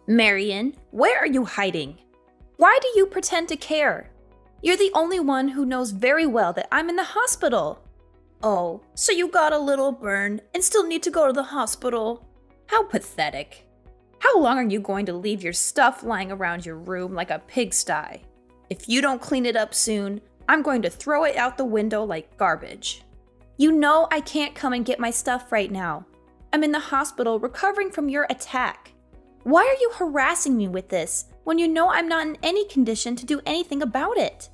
Marion, where are you hiding? Why do you pretend to care? You're the only one who knows very well that I'm in the hospital. Oh, so you got a little burn and still need to go to the hospital? How pathetic. How long are you going to leave your stuff lying around your room like a pigsty? If you don't clean it up soon, I'm going to throw it out the window like garbage. You know I can't come and get my stuff right now. I'm in the hospital recovering from your attack. Why are you harassing me with this when you know I'm not in any condition to do anything about it?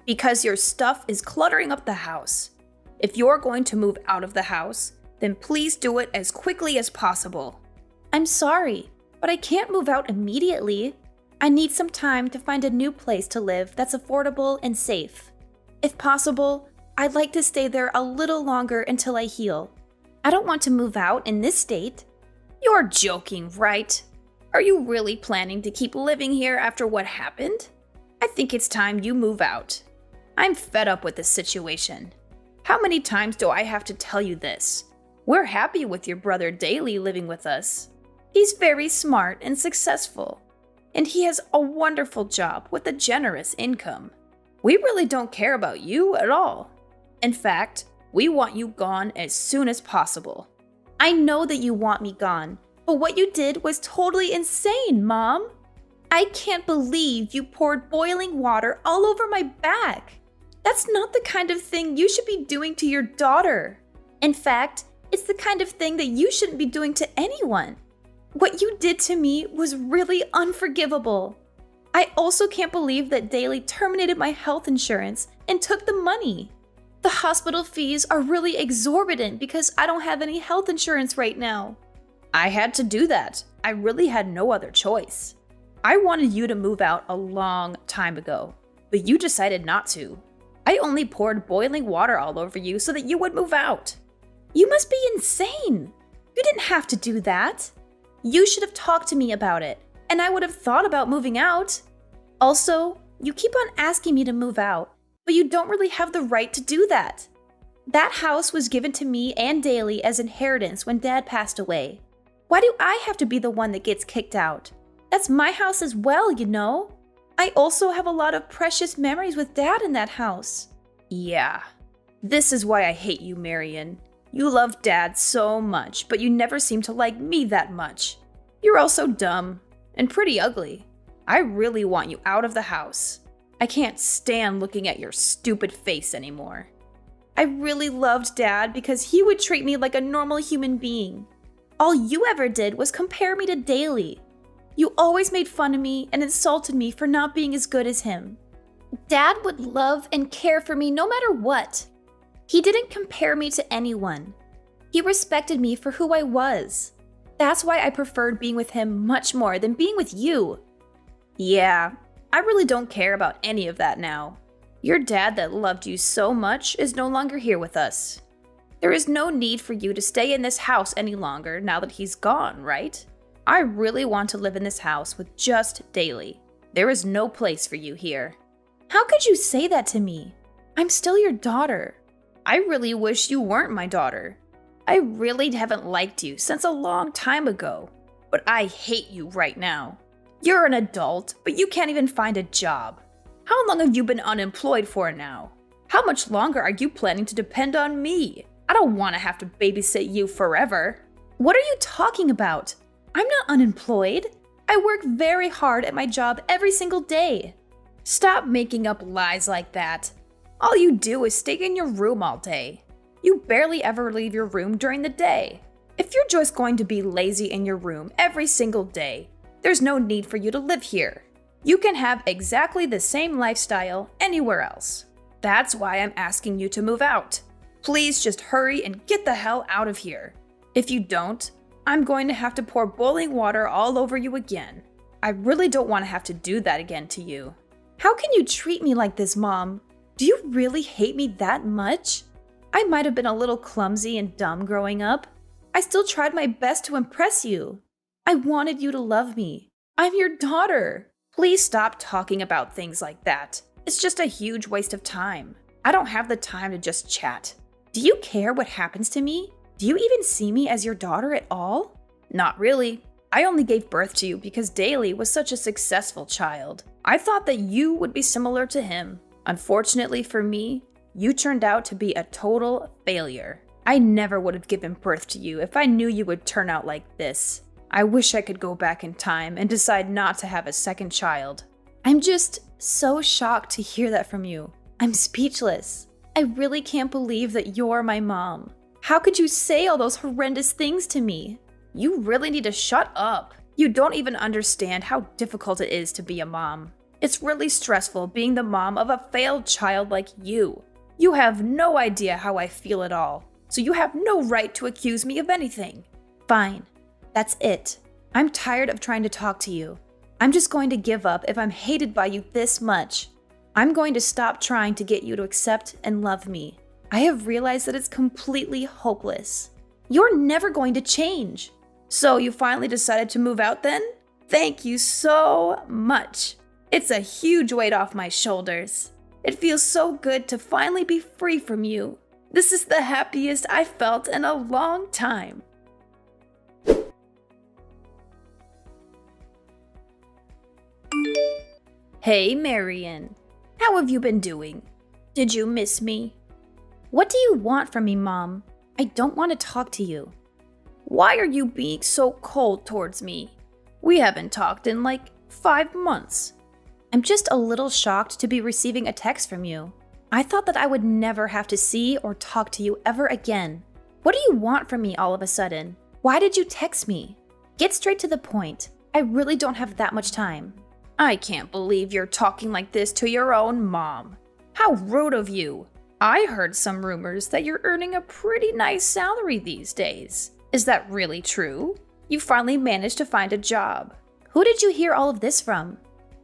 Because your stuff is cluttering up the house. If you're going to move out of the house, then please do it as quickly as possible. I'm sorry, but I can't move out immediately. I need some time to find a new place to live that's affordable and safe. If possible, I'd like to stay there a little longer until I heal. I don't want to move out in this state. You're joking, right? Are you really planning to keep living here after what happened? I think it's time you move out. I'm fed up with this situation. How many times do I have to tell you this? We're happy with your brother Daly living with us. He's very smart and successful, and he has a wonderful job with a generous income. We really don't care about you at all. In fact, we want you gone as soon as possible. I know that you want me gone, but what you did was totally insane, Mom. I can't believe you poured boiling water all over my back. That's not the kind of thing you should be doing to your daughter. In fact, it's the kind of thing that you shouldn't be doing to anyone. What you did to me was really unforgivable. I also can't believe that Daly terminated my health insurance and took the money. The hospital fees are really exorbitant because I don't have any health insurance right now. I had to do that. I really had no other choice. I wanted you to move out a long time ago, but you decided not to. I only poured boiling water all over you so that you would move out. You must be insane. You didn't have to do that. You should have talked to me about it, and I would have thought about moving out. Also, you keep on asking me to move out, but you don't really have the right to do that. That house was given to me and Daly as inheritance when Dad passed away. Why do I have to be the one that gets kicked out? That's my house as well, you know? I also have a lot of precious memories with Dad in that house. Yeah, this is why I hate you, Marion. You love Dad so much, but you never seem to like me that much. You're also dumb and pretty ugly. I really want you out of the house. I can't stand looking at your stupid face anymore. I really loved Dad because he would treat me like a normal human being. All you ever did was compare me to Daly. You always made fun of me and insulted me for not being as good as him. Dad would love and care for me no matter what. He didn't compare me to anyone. He respected me for who I was. That's why I preferred being with him much more than being with you. Yeah, I really don't care about any of that now. Your dad that loved you so much is no longer here with us. There is no need for you to stay in this house any longer now that he's gone, right? I really want to live in this house with just Daly. There is no place for you here. How could you say that to me? I'm still your daughter. I really wish you weren't my daughter. I really haven't liked you since a long time ago, but I hate you right now. You're an adult, but you can't even find a job. How long have you been unemployed for now? How much longer are you planning to depend on me? I don't want to have to babysit you forever. What are you talking about? I'm not unemployed. I work very hard at my job every single day. Stop making up lies like that. All you do is stay in your room all day. You barely ever leave your room during the day. If you're just going to be lazy in your room every single day, there's no need for you to live here. You can have exactly the same lifestyle anywhere else. That's why I'm asking you to move out. Please just hurry and get the hell out of here. If you don't, I'm going to have to pour boiling water all over you again. I really don't want to have to do that again to you. How can you treat me like this, Mom? Do you really hate me that much? I might have been a little clumsy and dumb growing up. I still tried my best to impress you. I wanted you to love me. I'm your daughter. Please stop talking about things like that. It's just a huge waste of time. I don't have the time to just chat. Do you care what happens to me? Do you even see me as your daughter at all? Not really. I only gave birth to you because Daly was such a successful child. I thought that you would be similar to him. Unfortunately for me, you turned out to be a total failure. I never would have given birth to you if I knew you would turn out like this. I wish I could go back in time and decide not to have a second child. I'm just so shocked to hear that from you. I'm speechless. I really can't believe that you're my mom. How could you say all those horrendous things to me? You really need to shut up. You don't even understand how difficult it is to be a mom. It's really stressful being the mom of a failed child like you. You have no idea how I feel at all, so you have no right to accuse me of anything. Fine. That's it. I'm tired of trying to talk to you. I'm just going to give up if I'm hated by you this much. I'm going to stop trying to get you to accept and love me. I have realized that it's completely hopeless. You're never going to change. So you finally decided to move out then? Thank you so much. It's a huge weight off my shoulders. It feels so good to finally be free from you. This is the happiest I've felt in a long time. Hey, Marion. How have you been doing? Did you miss me? What do you want from me, Mom? I don't want to talk to you. Why are you being so cold towards me? We haven't talked in like 5 months. I'm just a little shocked to be receiving a text from you. I thought that I would never have to see or talk to you ever again. What do you want from me all of a sudden? Why did you text me? Get straight to the point. I really don't have that much time. I can't believe you're talking like this to your own mom. How rude of you. I heard some rumors that you're earning a pretty nice salary these days. Is that really true? You finally managed to find a job. Who did you hear all of this from?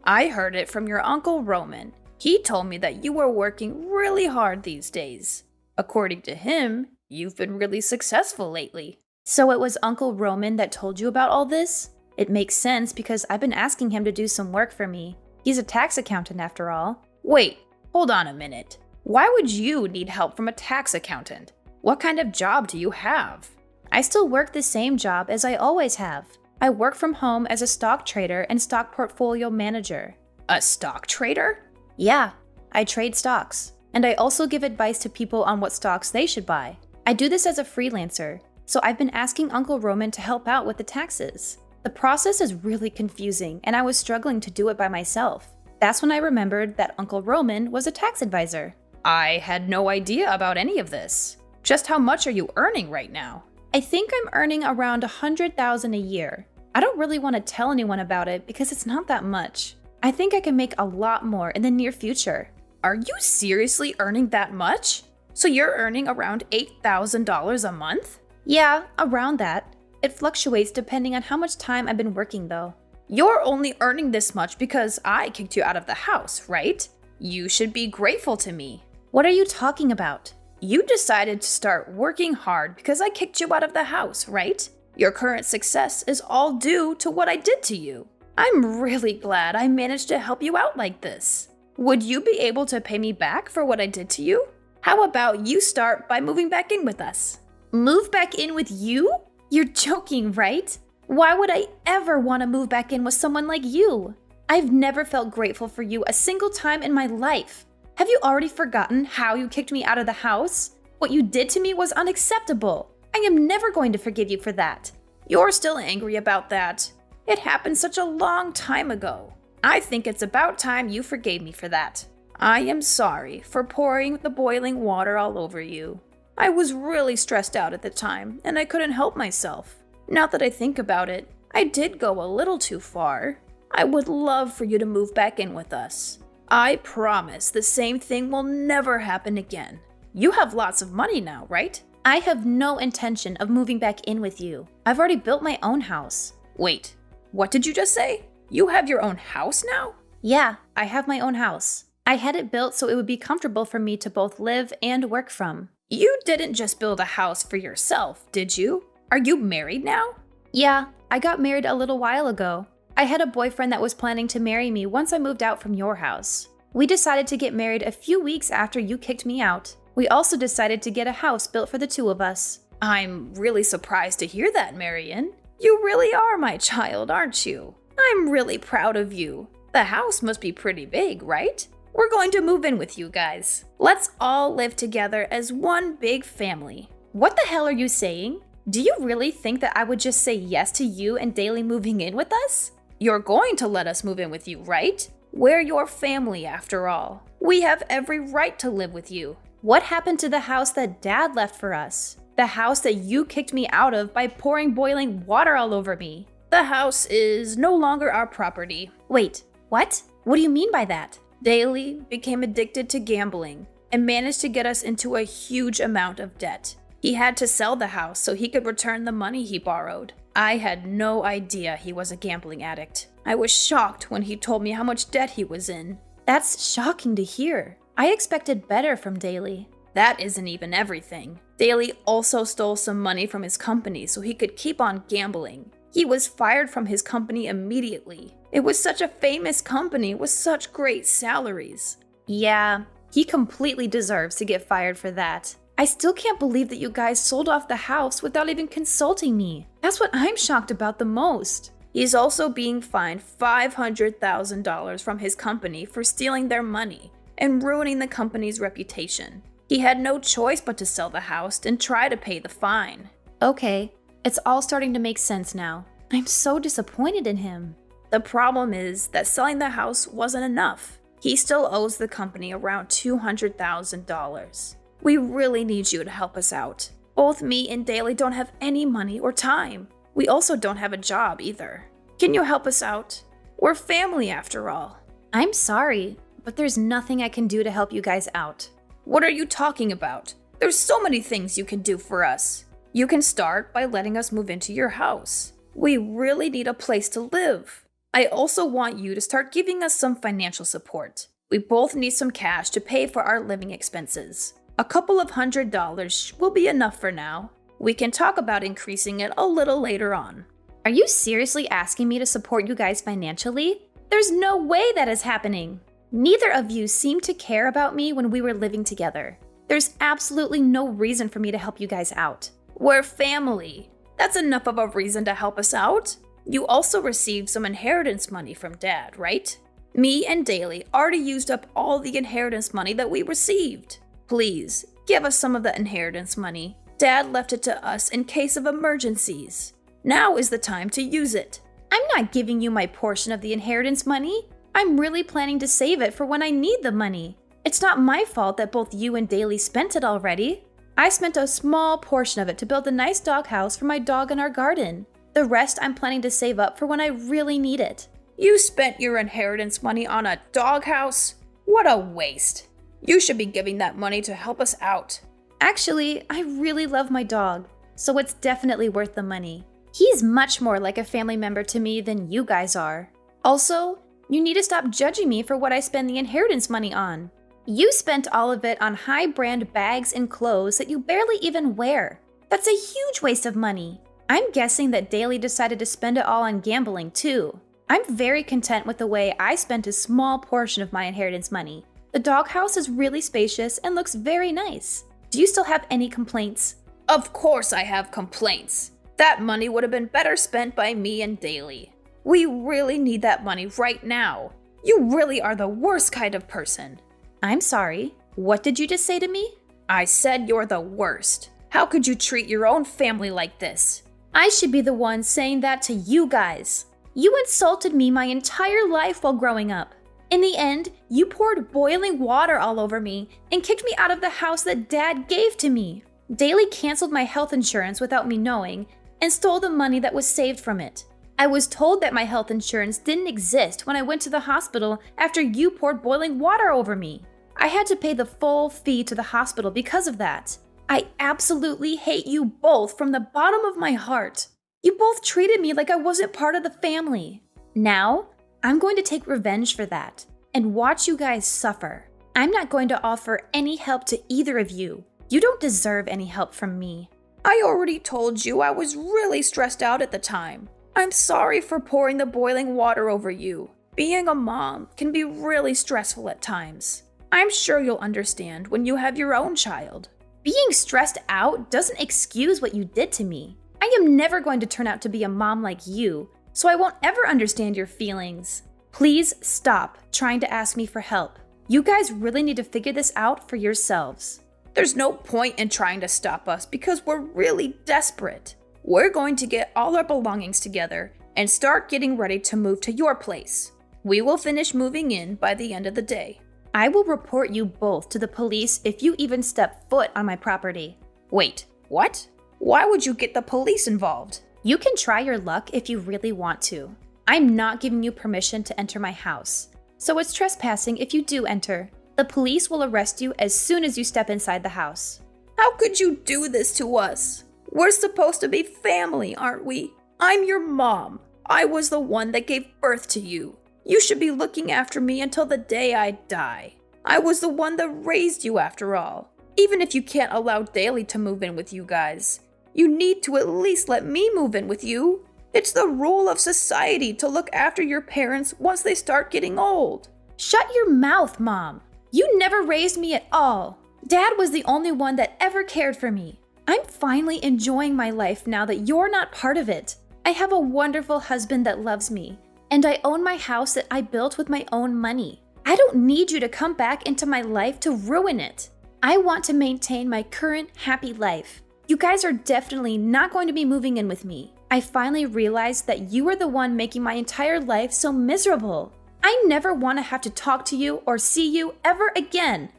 I heard it from your Uncle Roman. He told me that you were working really hard these days. According to him, you've been really successful lately. So it was Uncle Roman that told you about all this? It makes sense because I've been asking him to do some work for me. He's a tax accountant after all. Wait, hold on a minute. Why would you need help from a tax accountant? What kind of job do you have? I still work the same job as I always have. I work from home as a stock trader and stock portfolio manager. A stock trader? Yeah, I trade stocks. And I also give advice to people on what stocks they should buy. I do this as a freelancer, so I've been asking Uncle Roman to help out with the taxes. The process is really confusing, and I was struggling to do it by myself. That's when I remembered that Uncle Roman was a tax advisor. I had no idea about any of this. Just how much are you earning right now? I think I'm earning around $100,000 a year. I don't really want to tell anyone about it because it's not that much. I think I can make a lot more in the near future. Are you seriously earning that much? So you're earning around $8,000 a month? Yeah, around that. It fluctuates depending on how much time I've been working though. You're only earning this much because I kicked you out of the house, right? You should be grateful to me. What are you talking about? You decided to start working hard because I kicked you out of the house, right? Your current success is all due to what I did to you. I'm really glad I managed to help you out like this. Would you be able to pay me back for what I did to you? How about you start by moving back in with us? Move back in with you? You're joking, right? Why would I ever want to move back in with someone like you? I've never felt grateful for you a single time in my life. Have you already forgotten how you kicked me out of the house? What you did to me was unacceptable. I am never going to forgive you for that. You're still angry about that. It happened such a long time ago. I think it's about time you forgave me for that. I am sorry for pouring the boiling water all over you. I was really stressed out at the time, and I couldn't help myself. Now that I think about it, I did go a little too far. I would love for you to move back in with us. I promise the same thing will never happen again. You have lots of money now, right? I have no intention of moving back in with you. I've already built my own house. Wait, what did you just say? You have your own house now? Yeah, I have my own house. I had it built so it would be comfortable for me to both live and work from. You didn't just build a house for yourself, did you? Are you married now? Yeah, I got married a little while ago. I had a boyfriend that was planning to marry me once I moved out from your house. We decided to get married a few weeks after you kicked me out. We also decided to get a house built for the two of us. I'm really surprised to hear that, Marion. You really are my child, aren't you? I'm really proud of you. The house must be pretty big, right? We're going to move in with you guys. Let's all live together as one big family. What the hell are you saying? Do you really think that I would just say yes to you and Daly moving in with us? You're going to let us move in with you, right? We're your family after all. We have every right to live with you. What happened to the house that Dad left for us? The house that you kicked me out of by pouring boiling water all over me. The house is no longer our property. Wait, what? What do you mean by that? Daly became addicted to gambling and managed to get us into a huge amount of debt. He had to sell the house so he could return the money he borrowed. I had no idea he was a gambling addict. I was shocked when he told me how much debt he was in. That's shocking to hear. I expected better from Daly. That isn't even everything. Daly also stole some money from his company so he could keep on gambling. He was fired from his company immediately. It was such a famous company with such great salaries. Yeah, he completely deserves to get fired for that. I still can't believe that you guys sold off the house without even consulting me. That's what I'm shocked about the most. He's also being fined $500,000 from his company for stealing their money and ruining the company's reputation. He had no choice but to sell the house and try to pay the fine. Okay, it's all starting to make sense now. I'm so disappointed in him. The problem is that selling the house wasn't enough. He still owes the company around $200,000. We really need you to help us out. Both me and Daly don't have any money or time. We also don't have a job either. Can you help us out? We're family after all. I'm sorry, but there's nothing I can do to help you guys out. What are you talking about? There's so many things you can do for us. You can start by letting us move into your house. We really need a place to live. I also want you to start giving us some financial support. We both need some cash to pay for our living expenses. A couple of $100 will be enough for now. We can talk about increasing it a little later on. Are you seriously asking me to support you guys financially? There's no way that is happening. Neither of you seemed to care about me when we were living together. There's absolutely no reason for me to help you guys out. We're family. That's enough of a reason to help us out. You also received some inheritance money from Dad, right? Me and Daly already used up all the inheritance money that we received. Please, give us some of the inheritance money. Dad left it to us in case of emergencies. Now is the time to use it. I'm not giving you my portion of the inheritance money. I'm really planning to save it for when I need the money. It's not my fault that both you and Daly spent it already. I spent a small portion of it to build a nice doghouse for my dog in our garden. The rest I'm planning to save up for when I really need it. You spent your inheritance money on a doghouse? What a waste. You should be giving that money to help us out. Actually, I really love my dog, so it's definitely worth the money. He's much more like a family member to me than you guys are. Also, you need to stop judging me for what I spend the inheritance money on. You spent all of it on high-brand bags and clothes that you barely even wear. That's a huge waste of money. I'm guessing that Daly decided to spend it all on gambling too. I'm very content with the way I spent a small portion of my inheritance money. The doghouse is really spacious and looks very nice. Do you still have any complaints? Of course I have complaints. That money would have been better spent by me and Daly. We really need that money right now. You really are the worst kind of person. I'm sorry. What did you just say to me? I said you're the worst. How could you treat your own family like this? I should be the one saying that to you guys. You insulted me my entire life while growing up. In the end, you poured boiling water all over me and kicked me out of the house that Dad gave to me. Daly canceled my health insurance without me knowing and stole the money that was saved from it. I was told that my health insurance didn't exist when I went to the hospital after you poured boiling water over me. I had to pay the full fee to the hospital because of that. I absolutely hate you both from the bottom of my heart. You both treated me like I wasn't part of the family. Now, I'm going to take revenge for that and watch you guys suffer. I'm not going to offer any help to either of you. You don't deserve any help from me. I already told you I was really stressed out at the time. I'm sorry for pouring the boiling water over you. Being a mom can be really stressful at times. I'm sure you'll understand when you have your own child. Being stressed out doesn't excuse what you did to me. I I am never going to turn out to be a mom like you, so I won't ever understand your feelings. Please stop trying to ask me for help. You guys really need to figure this out for yourselves. There's no point in trying to stop us because we're really desperate. We're going to get all our belongings together and start getting ready to move to your place. We will finish moving in by the end of the day. I will report you both to the police if you even step foot on my property. Wait, what? Why would you get the police involved? You can try your luck if you really want to. I'm not giving you permission to enter my house, so it's trespassing if you do enter. The police will arrest you as soon as you step inside the house. How could you do this to us? We're supposed to be family, aren't we? I'm your mom. I was the one that gave birth to you. You should be looking after me until the day I die. I was the one that raised you after all. Even if you can't allow Daly to move in with you guys, you need to at least let me move in with you. It's the rule of society to look after your parents once they start getting old. Shut your mouth, Mom. You never raised me at all. Dad was the only one that ever cared for me. I'm finally enjoying my life now that you're not part of it. I have a wonderful husband that loves me, and I own my house that I built with my own money. I don't need you to come back into my life to ruin it. I want to maintain my current happy life. You guys are definitely not going to be moving in with me. I finally realized that you are the one making my entire life so miserable. I never want to have to talk to you or see you ever again.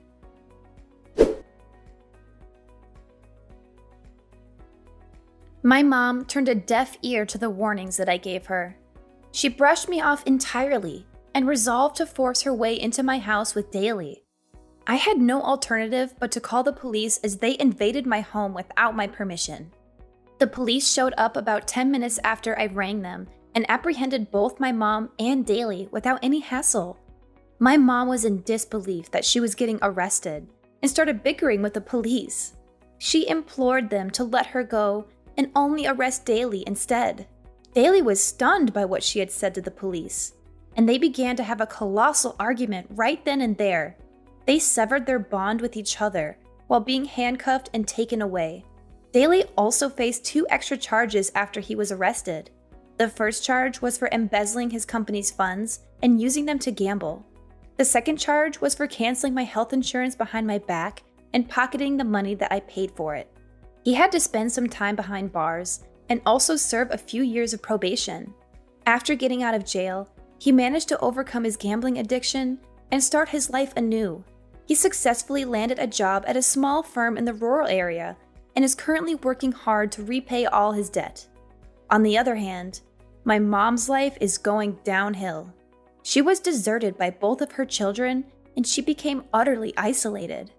My mom turned a deaf ear to the warnings that I gave her. She brushed me off entirely and resolved to force her way into my house with Daly. I had no alternative but to call the police as they invaded my home without my permission. The police showed up about 10 minutes after I rang them and apprehended both my mom and Daly without any hassle. My mom was in disbelief that she was getting arrested and started bickering with the police. She implored them to let her go and only arrest Daly instead. Daly was stunned by what she had said to the police, and they began to have a colossal argument right then and there. They severed their bond with each other while being handcuffed and taken away. Daly also faced 2 extra charges after he was arrested. The first charge was for embezzling his company's funds and using them to gamble. The second charge was for canceling my health insurance behind my back and pocketing the money that I paid for it. He had to spend some time behind bars and also serve a few years of probation. After getting out of jail, he managed to overcome his gambling addiction and start his life anew. He successfully landed a job at a small firm in the rural area and is currently working hard to repay all his debt. On the other hand, my mom's life is going downhill. She was deserted by both of her children and she became utterly isolated.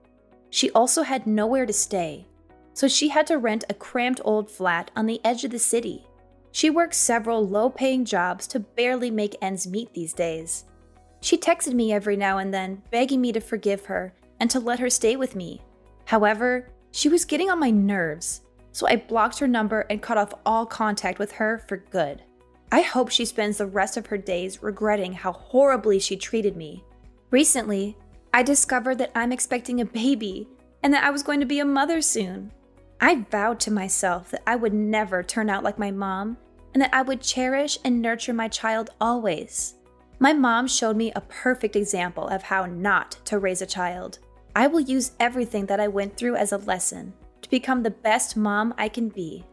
She also had nowhere to stay, so she had to rent a cramped old flat on the edge of the city. She works several low-paying jobs to barely make ends meet these days. She texted me every now and then, begging me to forgive her and to let her stay with me. However, she was getting on my nerves, so I blocked her number and cut off all contact with her for good. I hope she spends the rest of her days regretting how horribly she treated me. Recently, I discovered that I'm expecting a baby and that I was going to be a mother soon. I vowed to myself that I would never turn out like my mom and that I would cherish and nurture my child always. My mom showed me a perfect example of how not to raise a child. I will use everything that I went through as a lesson to become the best mom I can be.